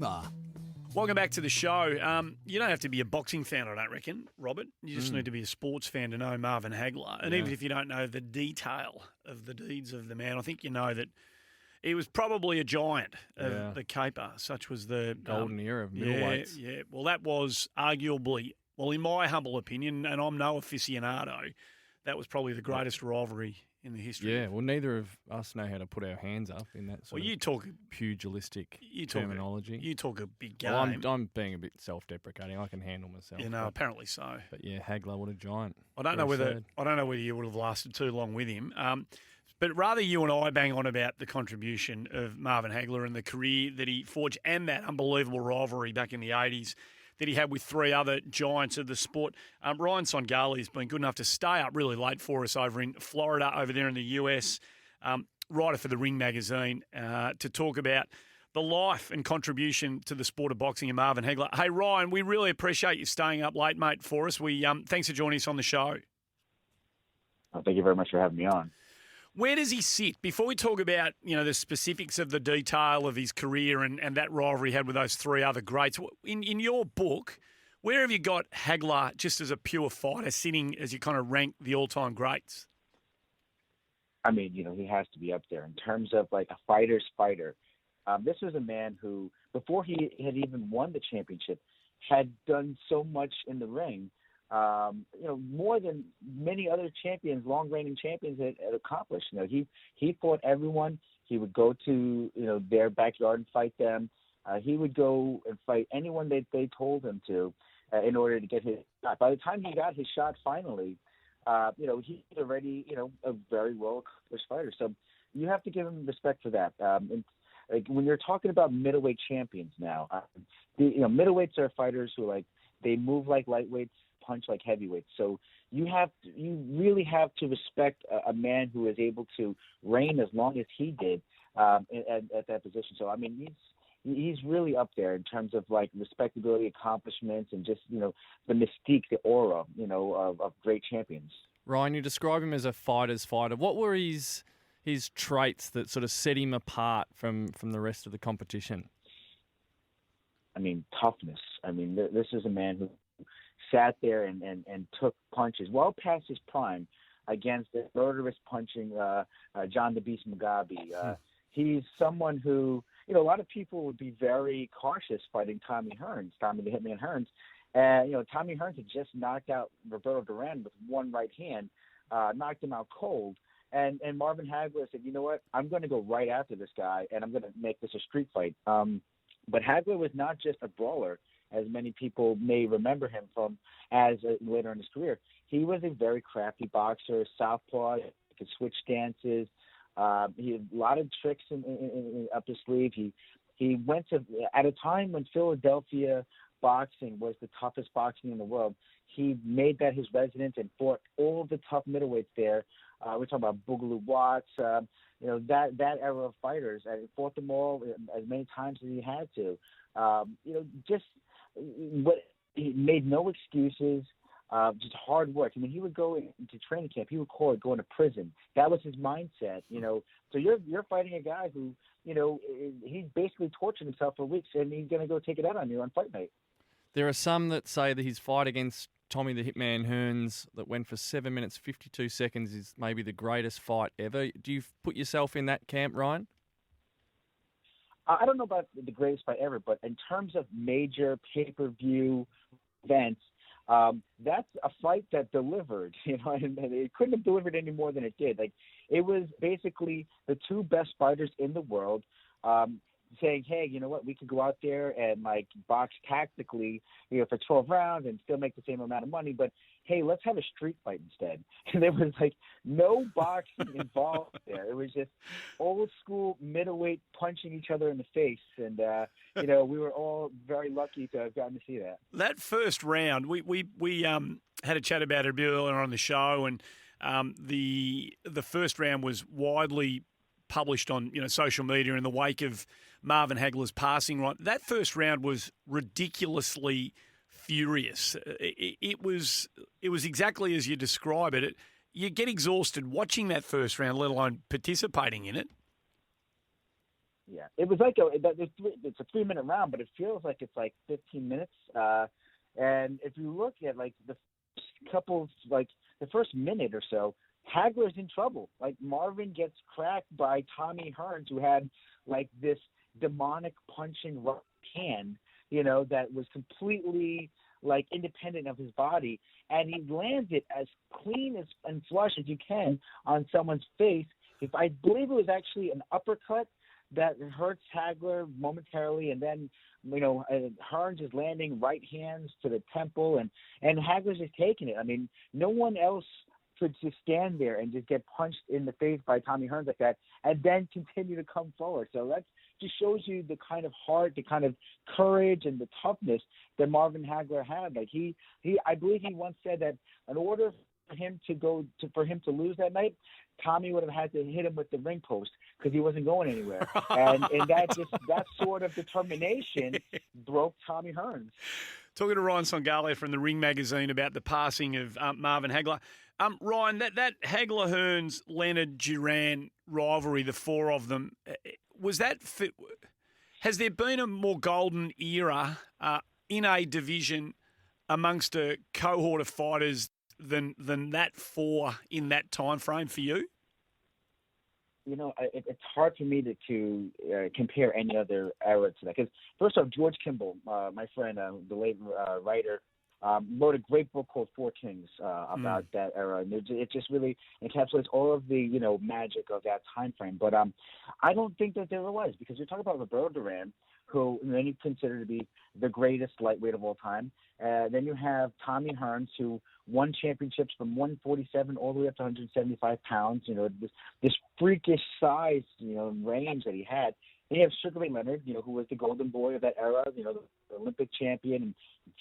Ah. Welcome back to the show. You don't have to be a boxing fan, I don't reckon, Robert. You just need to be a sports fan to know Marvin Hagler. And even if you don't know the detail of the deeds of the man, I think you know that he was probably a giant of the caper. Such was the golden era of middleweights. Yeah. Well, that was arguably, well, in my humble opinion, and I'm no aficionado, that was probably the greatest rivalry in the history. Yeah, well, neither of us know how to put our hands up in that sort of pugilistic terminology. You talk a big game. Well, I'm being a bit self-deprecating. I can handle myself. Apparently so. But yeah, Hagler, what a giant. I don't know whether you would have lasted too long with him. But rather you and I bang on about the contribution of Marvin Hagler and the career that he forged and that unbelievable rivalry back in the 80s that he had with three other giants of the sport. Ryan Songalia has been good enough to stay up really late for us over in Florida, over there in the US, writer for The Ring magazine, to talk about the life and contribution to the sport of boxing of Marvin Hagler. Hey, Ryan, we really appreciate you staying up late, mate, for us. Thanks for joining us on the show. Thank you very much for having me on. Where does he sit? Before we talk about, the specifics of the detail of his career and that rivalry he had with those three other greats, in your book, where have you got Hagler just as a pure fighter sitting as you kind of rank the all-time greats? I mean, he has to be up there in terms of like a fighter's fighter. This was a man who, before he had even won the championship, had done so much in the ring. More than many other champions, long-reigning champions had accomplished. He fought everyone. He would go to, their backyard and fight them. He would go and fight anyone that they told him to in order to get his shot. By the time he got his shot finally, he was already, a very well-accomplished fighter. So you have to give him respect for that. And when you're talking about middleweight champions now, middleweights are fighters who, they move like lightweights, punch like heavyweights. So you really have to respect a man who is able to reign as long as he did at that position. So I mean, he's really up there in terms of respectability, accomplishments, and just the mystique, the aura of great champions. Ryan, you describe him as a fighter's fighter. What were his traits that sort of set him apart from the rest of the competition? I mean, toughness. I mean, this is a man who sat there and took punches well past his prime against the murderous punching John the Beast Mugabe. He's someone who, a lot of people would be very cautious fighting Tommy the Hitman Hearns. And, Tommy Hearns had just knocked out Roberto Duran with one right hand, knocked him out cold. And Marvin Hagler said, you know what, I'm going to go right after this guy, and I'm going to make this a street fight. But Hagler was not just a brawler, as many people may remember him from later in his career. He was a very crafty boxer, southpaw, he could switch stances. He had a lot of tricks up his sleeve. He went to, at a time when Philadelphia boxing was the toughest boxing in the world, he made that his residence and fought all the tough middleweights there. We're talking about Boogaloo Watts, that era of fighters. And he fought them all as many times as he had to. He made no excuses, just hard work. I mean, he would go into training camp. He would call it going to prison. That was his mindset, So you're fighting a guy who, he's basically tortured himself for weeks, and he's going to go take it out on you on fight night. There are some that say that his fight against Tommy the Hitman Hearns that went for 7 minutes, 52 seconds is maybe the greatest fight ever. Do you put yourself in that camp, Ryan? I don't know about the greatest fight ever, but in terms of major pay-per-view events, that's a fight that delivered, and it couldn't have delivered any more than it did. It was basically the two best fighters in the world, saying, hey, you know what, we could go out there and box tactically, for 12 rounds and still make the same amount of money, but hey, let's have a street fight instead. And there was no boxing involved there. It was just old school middleweight punching each other in the face. And, we were all very lucky to have gotten to see that. That first round, we had a chat about it a bit earlier on the show, and the first round was widely published on social media in the wake of Marvin Hagler's passing. Right, that first round was ridiculously furious. It was exactly as you describe it. You get exhausted watching that first round, let alone participating in it. Yeah, it was like it's a 3-minute round, but it feels like it's like 15 minutes. And if you look at like the first couple, like the first minute or so, Hagler's in trouble. Like Marvin gets cracked by Tommy Hearns, who had like this demonic punching right hand, that was completely like independent of his body, and he lands it as clean as and flush as you can on someone's face. If I believe it was actually an uppercut that hurts Hagler momentarily, and then Hearns is landing right hands to the temple, and Hagler's just taking it. I mean, no one else could just stand there and just get punched in the face by Tommy Hearns like that, and then continue to come forward. So that just shows you the kind of heart, the kind of courage, and the toughness that Marvin Hagler had. Like I believe he once said that in order for him to lose that night, Tommy would have had to hit him with the ring post because he wasn't going anywhere. and that sort of determination broke Tommy Hearns. Talking to Ryan Songalia from the Ring magazine about the passing of Marvin Hagler. Ryan, that Hagler-Hearns, Leonard-Duran rivalry, the four of them, has there been a more golden era in a division amongst a cohort of fighters than that four in that time frame for you? It's hard for me to compare any other era to that. Because first off, George Kimball, my friend, the late writer, wrote a great book called Four Kings about that era, and it just really encapsulates all of the magic of that time frame. But I don't think that there was, because you're talking about Roberto Duran, who many consider to be the greatest lightweight of all time. Then you have Tommy Hearns, who won championships from 147 all the way up to 175 pounds. This freakish size, range that he had. And you have Sugar Ray Leonard, who was the golden boy of that era, the Olympic champion, and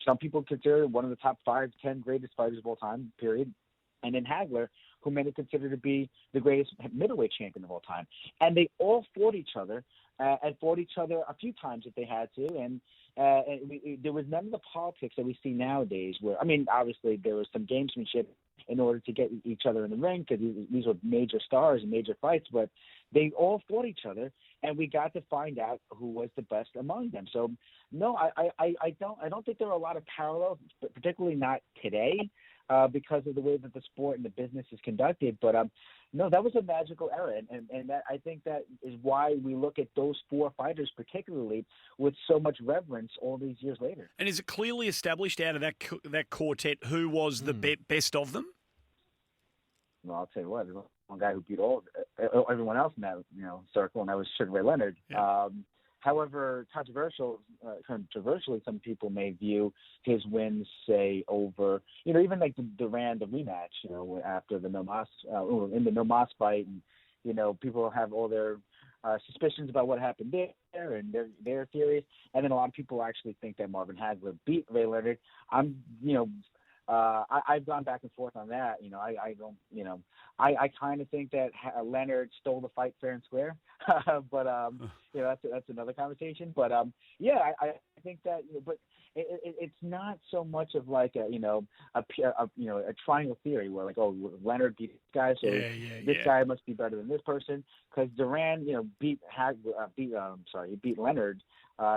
some people consider one of the top 5 to 10 greatest fighters of all time, period. And then Hagler, who many consider to be the greatest middleweight champion of all time. And they all fought each other, and fought each other a few times if they had to. And there was none of the politics that we see nowadays where, obviously there was some gamesmanship in order to get each other in the ring because these were major stars and major fights, but they all fought each other, and we got to find out who was the best among them. So, no, I don't think there are a lot of parallels, particularly not today, because of the way that the sport and the business is conducted. But no, that was a magical era, and that, I think that is why we look at those four fighters particularly with so much reverence all these years later. And is it clearly established out of that quartet who was the best of them? Well, I'll tell you what, there's one guy who beat everyone else in that circle, and that was Sugar Ray Leonard. Yeah. However, controversially, some people may view his wins, say, over, even like the Duran, the rematch, after the in the No Mas fight, and, people have all their suspicions about what happened there and their theories. And then a lot of people actually think that Marvin Hagler beat Ray Leonard. I've gone back and forth on that. I kind of think that Leonard stole the fight fair and square, but that's another conversation. But I think that, but it's not so much of like a triangle theory where like, oh, Leonard beat this guy, so this guy must be better than this person, because Duran beat Leonard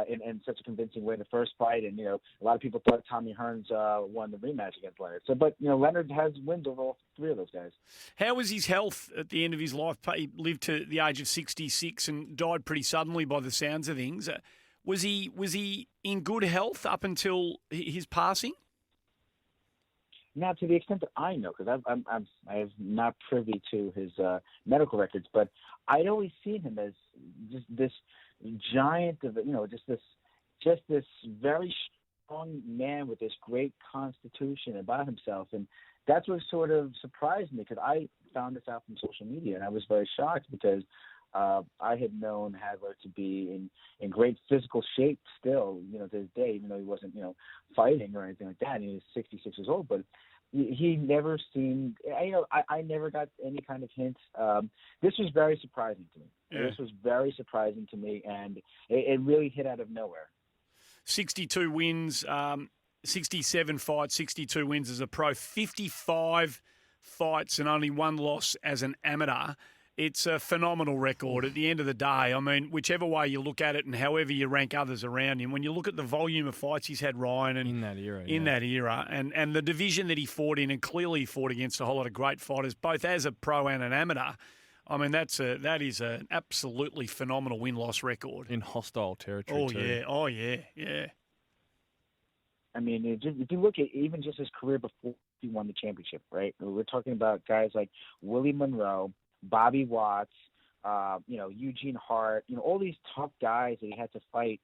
in such a convincing way the first fight, and a lot of people thought Tommy Hearns won the rematch against Leonard. So, but Leonard has wins over all three of those guys. How was his health at the end of his life? He lived to the age of 66 and died pretty suddenly by the sounds of things. Was he in good health up until his passing? Now, to the extent that I know, because I am not privy to his medical records, but I'd always seen him as just this giant of just this very strong man with this great constitution about himself, and that's what sort of surprised me, because I found this out from social media, and I was very shocked because I had known Hagler to be in great physical shape still, to this day, even though he wasn't, fighting or anything like that. And he was 66 years old, but he never seemed, I never got any kind of hint. This was very surprising to me. Yeah. This was very surprising to me, and it really hit out of nowhere. 62 wins, 67 fights, 62 wins as a pro, 55 fights and only one loss as an amateur. It's a phenomenal record at the end of the day. I mean, whichever way you look at it and however you rank others around him, when you look at the volume of fights he's had, Ryan, and in that era, and the division that he fought in, and clearly he fought against a whole lot of great fighters, both as a pro and an amateur. I mean, that is an absolutely phenomenal win-loss record. In hostile territory, Yeah. I mean, if you look at even just his career before he won the championship, right? We're talking about guys like Willie Monroe, Bobby Watts, Eugene Hart, all these tough guys that he had to fight,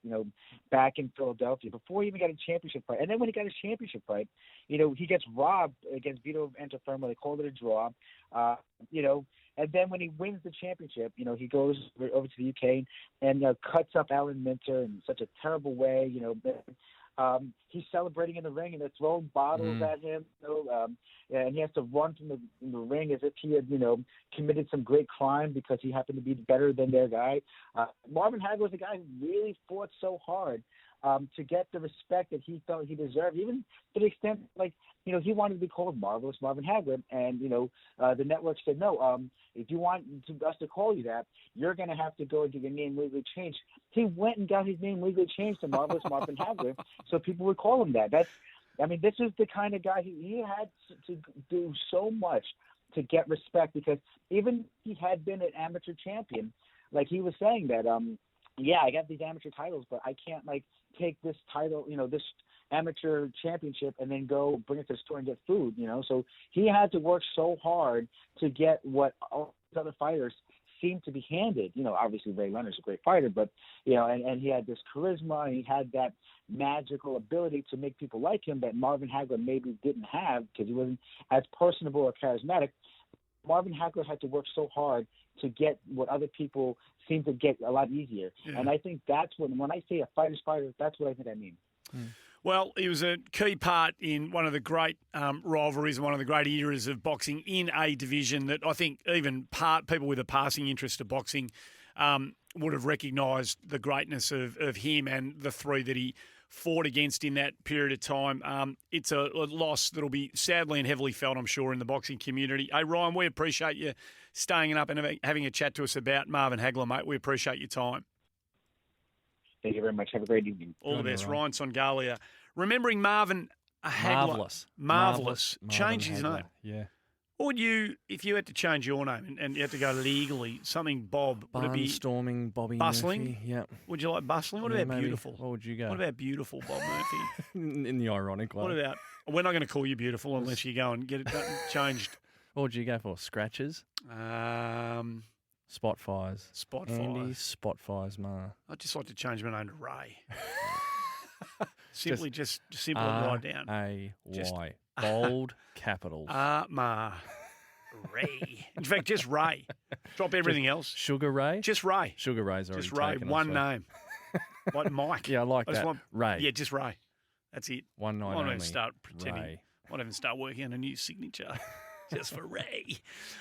back in Philadelphia before he even got a championship fight. And then when he got his championship fight, he gets robbed against Vito Antuofermo. They called it a draw, and then when he wins the championship, he goes over to the UK and cuts up Alan Minter in such a terrible way, he's celebrating in the ring, and they're throwing bottles at him, and he has to run from the ring as if he had, committed some great crime because he happened to be better than their guy. Marvin Hagler was a guy who really fought so hard to get the respect that he felt he deserved, even to the extent, he wanted to be called Marvelous Marvin Hagler, and, the network said, no, if you want us to call you that, you're going to have to go and get your name legally changed. He went and got his name legally changed to Marvelous Marvin Hagler, so people would call him that. This is the kind of guy he had to do so much to get respect, because even he had been an amateur champion, like he was saying that, I got these amateur titles, but I can't take this title, this amateur championship and then go bring it to the store and get food, So he had to work so hard to get what all these other fighters seemed to be handed. Obviously Ray Leonard's a great fighter, but, and he had this charisma, and he had that magical ability to make people like him that Marvin Hagler maybe didn't have because he wasn't as personable or charismatic. Marvin Hagler had to work so hard to get what other people seem to get a lot easier. Yeah. And I think that's when I say a fighter's fighter, that's what I think I mean. Well, he was a key part in one of the great rivalries and one of the great eras of boxing in a division that I think even people with a passing interest of boxing would have recognised the greatness of him and the three that he fought against in that period of time. It's a loss that'll be sadly and heavily felt, I'm sure, in the boxing community. Hey, Ryan, we appreciate you staying up and having a chat to us about Marvin Hagler, mate. We appreciate your time. Thank you very much. Have a great evening. All the best. Ryan Songalia. Remembering Marvin Hagler. Marvellous. Change his name. Yeah. What would you, if you had to change your name and you had to go legally, something Bob, would it be Barnstorming Bobby Bustling? Murphy? Yeah. Would you like Bustling? What about Beautiful? What would you go? What about Beautiful, Bob Murphy? In the ironic way. What about, we're not going to call you Beautiful unless you go and get it changed. What would you go for? Scratches? Spotfires. Andy Spotfires Maher. I'd just like to change my name to Ray. Simply write down. R-A-Y. Bold capitals. Maher. Ray. In fact, just Ray. Drop everything else. Sugar Ray? Just Ray. Sugar Ray's already just Ray. taken One name. Like Mike. Yeah, I like that. Ray. Yeah, just Ray. That's it. One night only. Might even start pretending. Ray. Might even start working on a new signature. Just for Ray.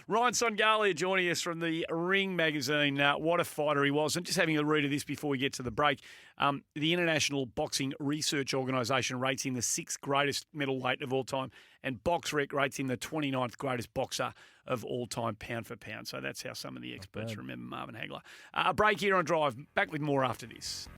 Ryan Songalia joining us from the Ring magazine. What a fighter he was. And just having a read of this before we get to the break. The International Boxing Research Organisation rates him the 6th greatest middleweight of all time. And BoxRec rates him the 29th greatest boxer of all time, pound for pound. So that's how some of the experts remember Marvin Hagler. A break here on Drive. Back with more after this.